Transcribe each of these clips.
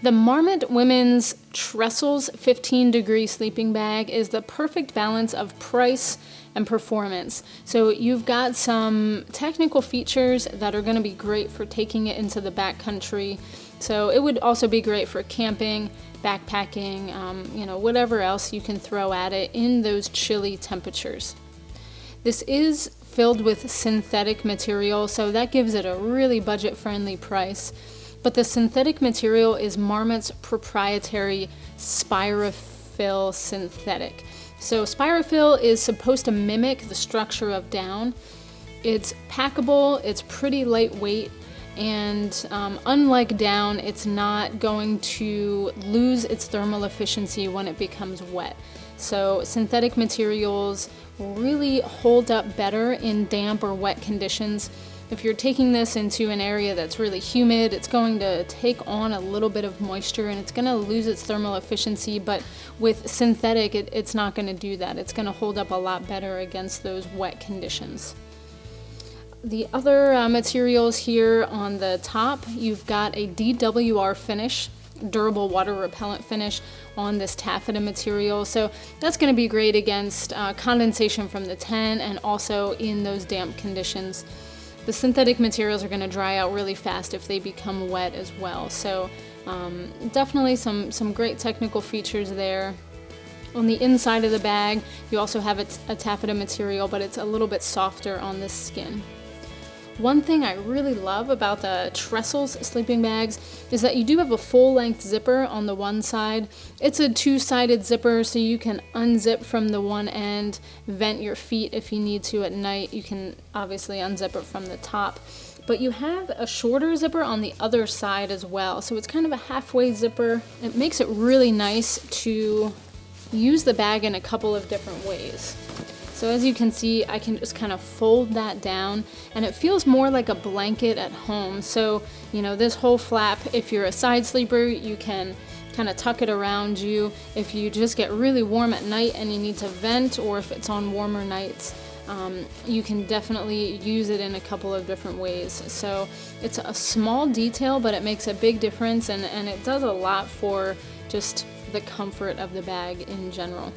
The Marmot Women's Trestles 15-degree sleeping bag is the perfect balance of price and performance. So you've got some technical features that are going to be great for taking it into the backcountry. So it would also be great for camping, backpacking, whatever else you can throw at it in those chilly temperatures. This is filled with synthetic material, so that gives it a really budget-friendly price. But the synthetic material is Marmot's proprietary Spirophyll synthetic. So Spirophyll is supposed to mimic the structure of down. It's packable, it's pretty lightweight, and unlike down, it's not going to lose its thermal efficiency when it becomes wet. So synthetic materials really hold up better in damp or wet conditions. If you're taking this into an area that's really humid, it's going to take on a little bit of moisture and it's going to lose its thermal efficiency, but with synthetic, it's not going to do that. It's going to hold up a lot better against those wet conditions. The other materials here on the top, you've got a DWR finish, durable water repellent finish on this taffeta material. So that's going to be great against condensation from the tent and also in those damp conditions. The synthetic materials are going to dry out really fast if they become wet as well. So definitely some great technical features there. On the inside of the bag, you also have a taffeta material, but it's a little bit softer on the skin. One thing I really love about the Trestles sleeping bags is that you do have a full-length zipper on the one side. It's a two-sided zipper, so you can unzip from the one end, vent your feet if you need to at night. You can obviously unzip it from the top. But you have a shorter zipper on the other side as well, so it's kind of a halfway zipper. It makes it really nice to use the bag in a couple of different ways. So as you can see, I can just kind of fold that down and it feels more like a blanket at home. So, this whole flap, if you're a side sleeper, you can kind of tuck it around you. If you just get really warm at night and you need to vent, or if it's on warmer nights, you can definitely use it in a couple of different ways. So it's a small detail, but it makes a big difference, and it does a lot for just the comfort of the bag in general.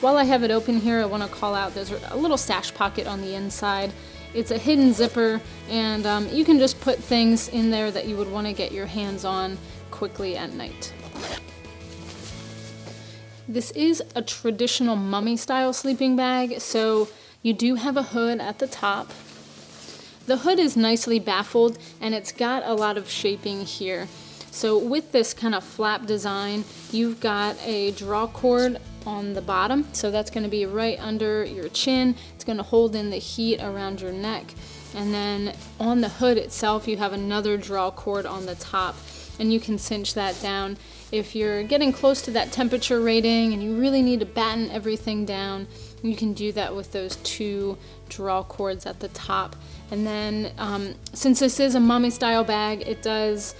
While I have it open here, I want to call out there's a little stash pocket on the inside. It's a hidden zipper, and you can just put things in there that you would want to get your hands on quickly at night. This is a traditional mummy style sleeping bag, so you do have a hood at the top. The hood is nicely baffled and it's got a lot of shaping here. So with this kind of flap design, you've got a draw cord on the bottom, so that's going to be right under your chin. It's going to hold in the heat around your neck. And then on the hood itself, you have another draw cord on the top, and you can cinch that down. If you're getting close to that temperature rating and you really need to batten everything down, you can do that with those two draw cords at the top. And then since this is a mummy style bag, it does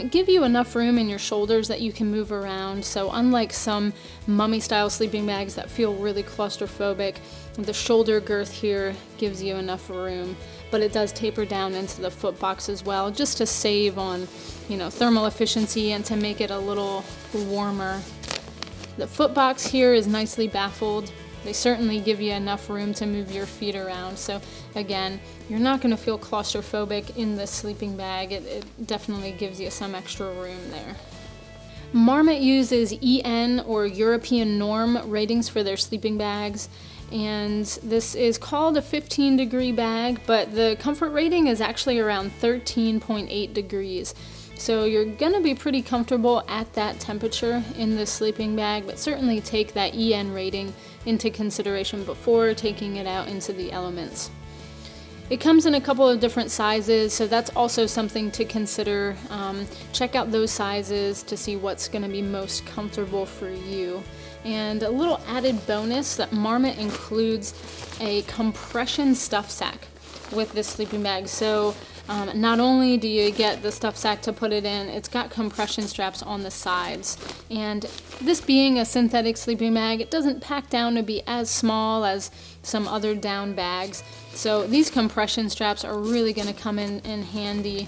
give you enough room in your shoulders that you can move around. So unlike some mummy style sleeping bags that feel really claustrophobic, the shoulder girth here gives you enough room. But it does taper down into the foot box as well, just to save on thermal efficiency and to make it a little warmer. The foot box here is nicely baffled. They certainly give you enough room to move your feet around. So again, you're not going to feel claustrophobic in the sleeping bag. It definitely gives you some extra room there. Marmot uses EN or European norm ratings for their sleeping bags. And this is called a 15-degree bag, but the comfort rating is actually around 13.8 degrees. So you're going to be pretty comfortable at that temperature in this sleeping bag, but certainly take that EN rating into consideration before taking it out into the elements. It comes in a couple of different sizes, so that's also something to consider. Check out those sizes to see what's going to be most comfortable for you. And a little added bonus that Marmot includes a compression stuff sack with this sleeping bag. So not only do you get the stuff sack to put it in, it's got compression straps on the sides. And this being a synthetic sleeping bag, it doesn't pack down to be as small as some other down bags. So these compression straps are really going to come in handy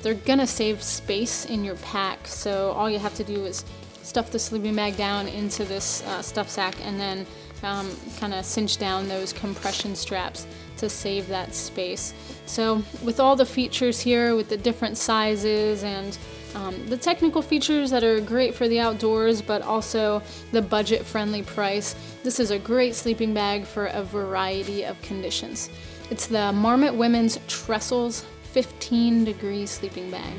they're gonna save space in your pack. So all you have to do is stuff the sleeping bag down into this stuff sack, and then kind of cinch down those compression straps to save that space. So with all the features here, with the different sizes and the technical features that are great for the outdoors, but also the budget-friendly price, this is a great sleeping bag for a variety of conditions. It's the Marmot Women's Trestles 15 Degree Sleeping Bag.